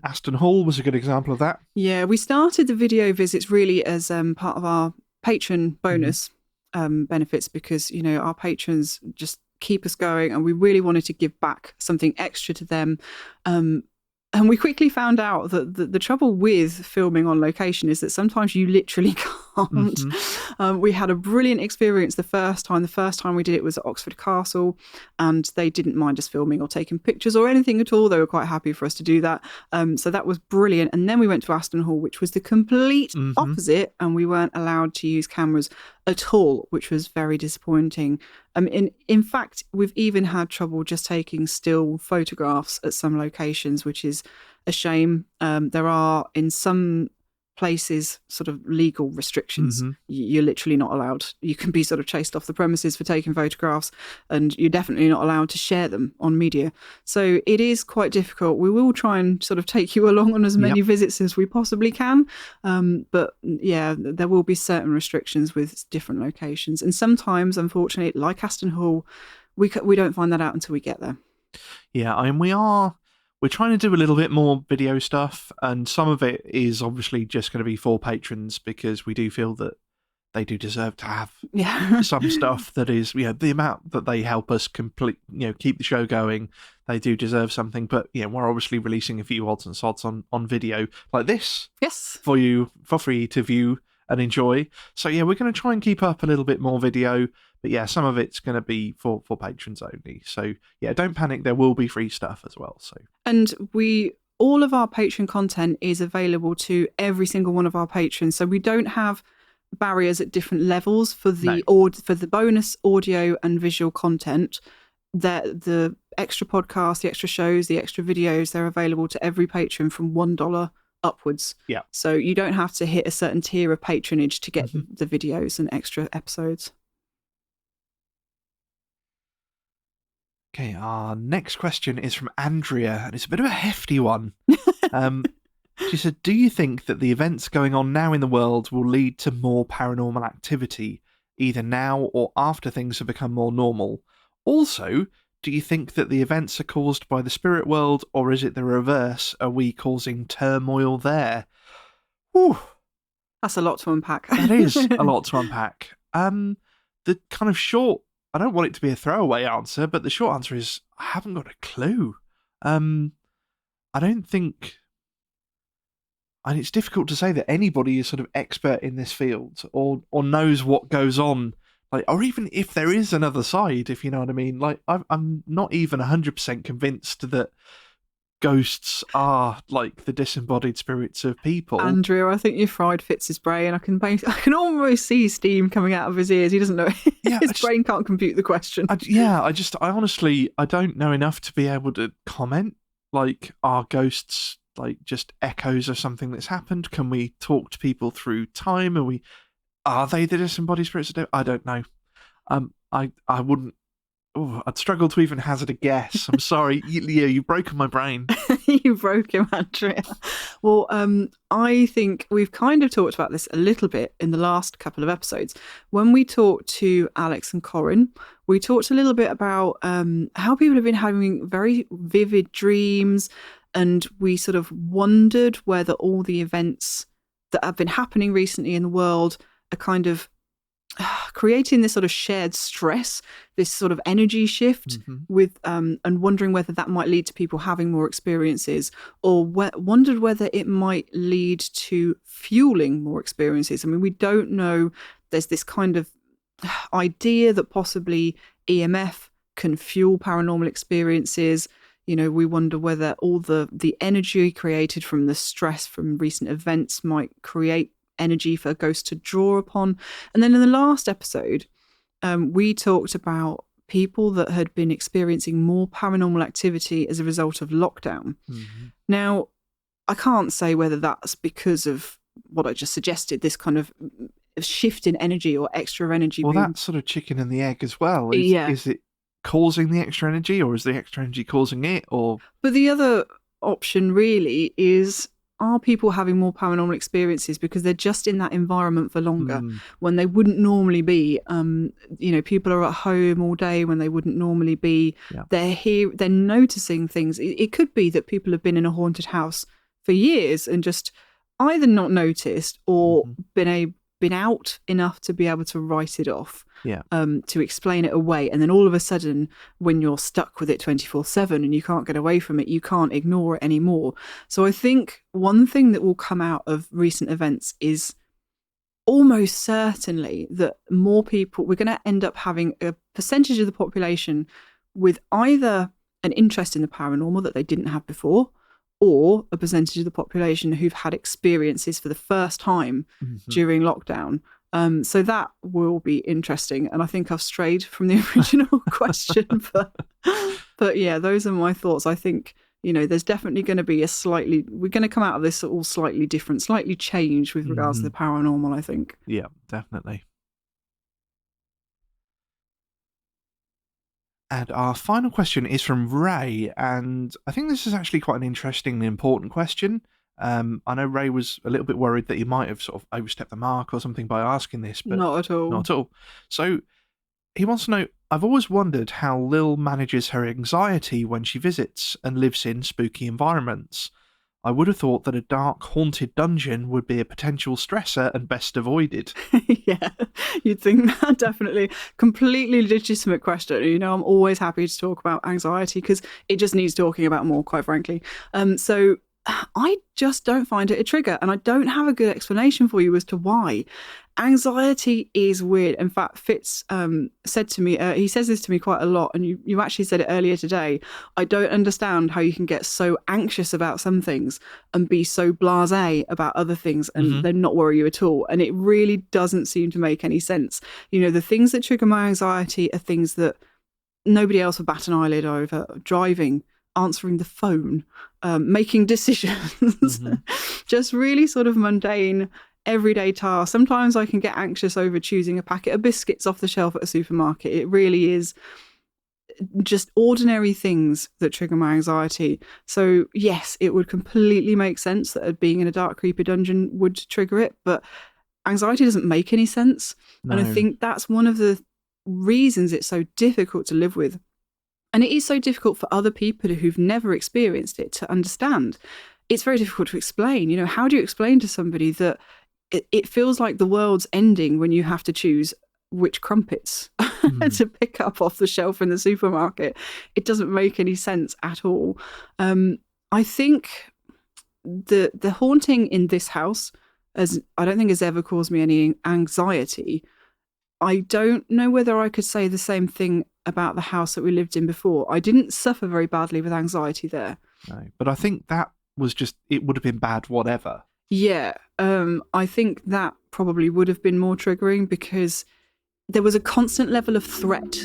Aston Hall was a good example of that. Yeah, we started the video visits really as part of our patron bonus benefits, because, you know, our patrons just keep us going and we really wanted to give back something extra to them. And we quickly found out that the trouble with filming on location is that sometimes you literally can't. We had a brilliant experience the first time. The first time we did it was at Oxford Castle, and they didn't mind us filming or taking pictures or anything at all. They were quite happy for us to do that. So that was brilliant. And then we went to Aston Hall, which was the complete opposite, and we weren't allowed to use cameras at all, which was very disappointing. In fact, we've even had trouble just taking still photographs at some locations, which is a shame. There are, in some places, sort of legal restrictions. You're literally not allowed. You can be sort of chased off the premises for taking photographs, and you're definitely not allowed to share them on media. So it is quite difficult. We will try and sort of take you along on as many visits as we possibly can. But yeah, there will be certain restrictions with different locations. And sometimes, unfortunately, like Aston Hall, we don't find that out until we get there. Yeah, I mean, we're trying to do a little bit more video stuff, and some of it is obviously just going to be for patrons, because we do feel that they do deserve to have some stuff that is, you know, the amount that they help us keep the show going. They do deserve something, but we're obviously releasing a few odds and sods on video like this, for you for free to view and enjoy. So yeah, we're going to try and keep up a little bit more video. But yeah, some of it's going to be for patrons only. So yeah, don't panic. There will be free stuff as well. So, and all of our patron content is available to every single one of our patrons. So we don't have barriers at different levels for the bonus audio and visual content. The extra podcasts, the extra shows, the extra videos, they're available to every patron from $1 upwards. Yeah. So you don't have to hit a certain tier of patronage to get the videos and extra episodes. Okay, our next question is from Andrea, and it's a bit of a hefty one. She said, do you think that the events going on now in the world will lead to more paranormal activity, either now or after things have become more normal? Also, do you think that the events are caused by the spirit world, or is it the reverse? Are we causing turmoil there? Whew. That's a lot to unpack. That is a lot to unpack. The kind of short, I don't want it to be a throwaway answer, but the short answer is I haven't got a clue. I don't think... And it's difficult to say that anybody is sort of expert in this field or knows what goes on, like, or even if there is another side, if you know what I mean. Like, I'm not even 100% convinced that ghosts are like the disembodied spirits of people. Andrew, I think you fried Fitz's brain. I can almost see steam coming out of his ears. He doesn't know. His brain can't compute the question. I honestly, I don't know enough to be able to comment. Like, are ghosts like just echoes of something that's happened? Can we talk to people through time? Are they the disembodied spirits? I don't know. I wouldn't. I'd struggle to even hazard a guess. I'm sorry. You've broken my brain. You broke him, Andrea. Well, I think we've kind of talked about this a little bit in the last couple of episodes. When we talked to Alex and Corin, we talked a little bit about how people have been having very vivid dreams, and we sort of wondered whether all the events that have been happening recently in the world are kind of creating this sort of shared stress, this sort of energy shift with, and wondering whether that might lead to people having more experiences, or wondered whether it might lead to fueling more experiences. I mean, we don't know. There's this kind of idea that possibly EMF can fuel paranormal experiences. You know, we wonder whether all the energy created from the stress from recent events might create energy for a ghost to draw upon. And then in the last episode, we talked about people that had been experiencing more paranormal activity as a result of lockdown. Now, I can't say whether that's because of what I just suggested, this kind of shift in energy or extra energy. Well, that's sort of chicken and the egg as well. Is it causing the extra energy, or is the extra energy causing it? Or But the other option really is, are people having more paranormal experiences because they're just in that environment for longer when they wouldn't normally be? People are at home all day when they wouldn't normally be. They're noticing things. It could be that people have been in a haunted house for years and just either not noticed or been out enough to be able to write it off, to explain it away. And then all of a sudden, when you're stuck with it 24/7 and you can't get away from it, you can't ignore it anymore. So I think one thing that will come out of recent events is almost certainly that more people, we're going to end up having a percentage of the population with either an interest in the paranormal that they didn't have before, or a percentage of the population who've had experiences for the first time during lockdown. So that will be interesting. And I think I've strayed from the original question, but yeah, those are my thoughts. I think, there's definitely going to be we're going to come out of this all slightly different, slightly changed with regards to the paranormal, I think. Yeah, definitely. And our final question is from Ray, and I think this is actually quite an interesting and important question. I know Ray was a little bit worried that he might have sort of overstepped the mark or something by asking this, but not at all. Not at all. So he wants to know, I've always wondered how Lil manages her anxiety when she visits and lives in spooky environments. I would have thought that a dark, haunted dungeon would be a potential stressor and best avoided. Yeah, you'd think that. Definitely. Completely legitimate question. I'm always happy to talk about anxiety because it just needs talking about more, quite frankly. So I just don't find it a trigger, and I don't have a good explanation for you as to why. Anxiety is weird. In fact, Fitz said to me, he says this to me quite a lot, and you actually said it earlier today, I don't understand how you can get so anxious about some things and be so blasé about other things and then not worry you at all. And it really doesn't seem to make any sense. The things that trigger my anxiety are things that nobody else would bat an eyelid over: driving, answering the phone, making decisions, just really sort of mundane, everyday tasks. Sometimes I can get anxious over choosing a packet of biscuits off the shelf at a supermarket. It really is just ordinary things that trigger my anxiety. So yes, it would completely make sense that being in a dark, creepy dungeon would trigger it, but anxiety doesn't make any sense. No. And I think that's one of the reasons it's so difficult to live with. And it is so difficult for other people who've never experienced it to understand. It's very difficult to explain. How do you explain to somebody that it feels like the world's ending when you have to choose which crumpets to pick up off the shelf in the supermarket? It doesn't make any sense at all. I think the haunting in this house, I don't think has ever caused me any anxiety. I don't know whether I could say the same thing about the house that we lived in before. I didn't suffer very badly with anxiety there. No, but I think that was just, it would have been bad whatever. Yeah, I think that probably would have been more triggering because there was a constant level of threat.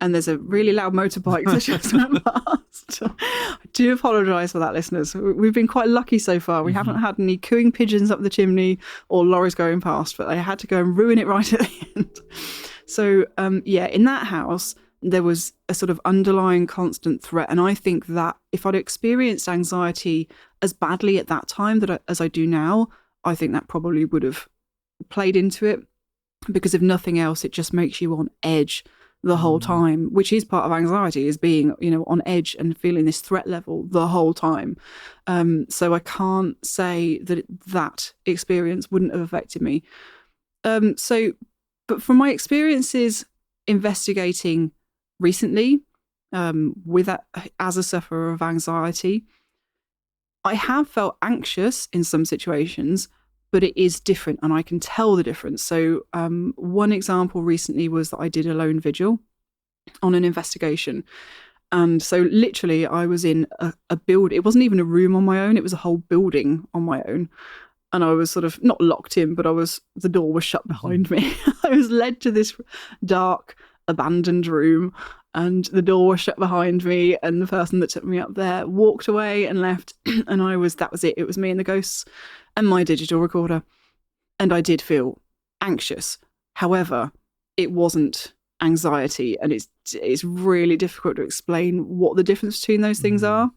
And there's a really loud motorbike that just went past. I do apologise for that, listeners. We've been quite lucky so far. We haven't had any cooing pigeons up the chimney or lorries going past, but they had to go and ruin it right at the end. So, in that house, there was a sort of underlying constant threat. And I think that if I'd experienced anxiety as badly at that time as I do now, I think that probably would have played into it. Because if nothing else, it just makes you on edge the whole time, which is part of anxiety, is being, on edge and feeling this threat level the whole time. So I can't say that experience wouldn't have affected me. But from my experiences investigating recently, as a sufferer of anxiety, I have felt anxious in some situations, but it is different and I can tell the difference. So one example recently was that I did a lone vigil on an investigation. And so literally I was in a building. It wasn't even a room on my own. It was a whole building on my own. And I was sort of not locked in, but the door was shut behind me. I was led to this dark, abandoned room, and the door was shut behind me. And the person that took me up there walked away and left. And that was it. It was me and the ghosts and my digital recorder. And I did feel anxious. However, it wasn't anxiety. And it's really difficult to explain what the difference between those things are.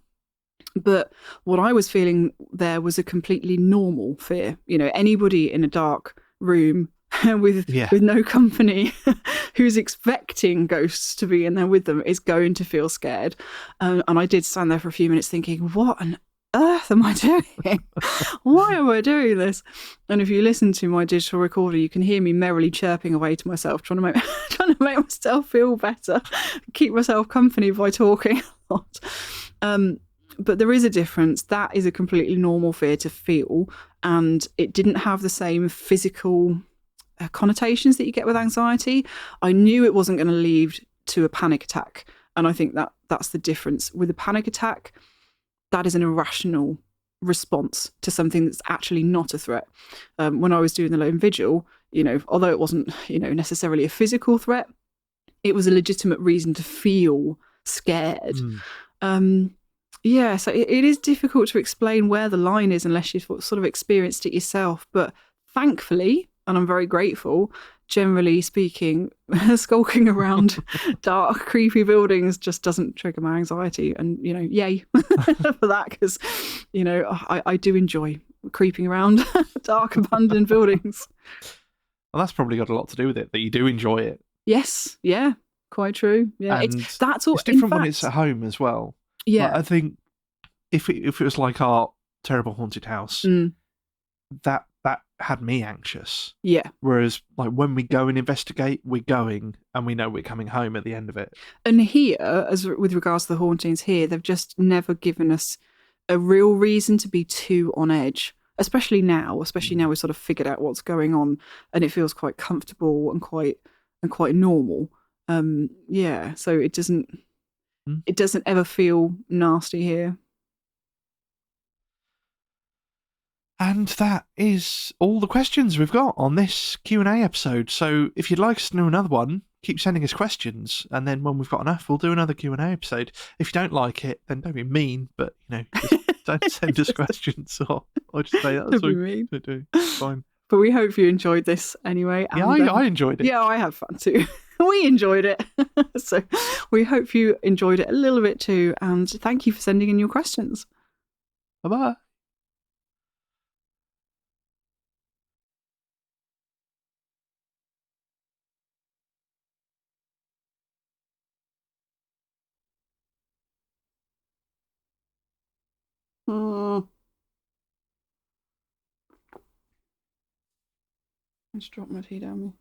But what I was feeling there was a completely normal fear. Anybody in a dark room with no company who's expecting ghosts to be in there with them is going to feel scared. And I did stand there for a few minutes thinking, what on earth am I doing? Why am I doing this? And if you listen to my digital recorder, you can hear me merrily chirping away to myself, trying to make myself feel better, keep myself company by talking a lot. But there is a difference. That is a completely normal fear to feel, and it didn't have the same physical connotations that you get with anxiety. I knew it wasn't going to lead to a panic attack, and I think that's the difference. With a panic attack, that is an irrational response to something that's actually not a threat. When I was doing the lone vigil, although it wasn't, necessarily a physical threat, it was a legitimate reason to feel scared. So it is difficult to explain where the line is unless you've sort of experienced it yourself. But thankfully, and I'm very grateful, generally speaking, skulking around dark, creepy buildings just doesn't trigger my anxiety. And, yay for that, because, I do enjoy creeping around dark, abandoned buildings. Well, that's probably got a lot to do with it, that you do enjoy it. Yes, yeah, quite true. Yeah, that's all. It's different when it's at home as well. Yeah, I think if it was like our terrible haunted house, that had me anxious. Yeah. Whereas, like, when we go and investigate, we're going and we know we're coming home at the end of it. And here, as with regards to the hauntings here, they've just never given us a real reason to be too on edge. Especially now we've sort of figured out what's going on, and it feels quite comfortable and quite normal. So it doesn't ever feel nasty here. And that is all the questions we've got on this Q&A episode. So if you'd like us to do another one, keep sending us questions, and then when we've got enough, we'll do another Q&A episode. If you don't like it, then don't be mean, but just don't send us questions, or just say that's what we do. It's fine. But we hope you enjoyed this anyway. Yeah, I enjoyed it. Yeah, I had fun too. We enjoyed it. So we hope you enjoyed it a little bit too, and thank you for sending in your questions. Bye-bye. I just dropped my tea down me.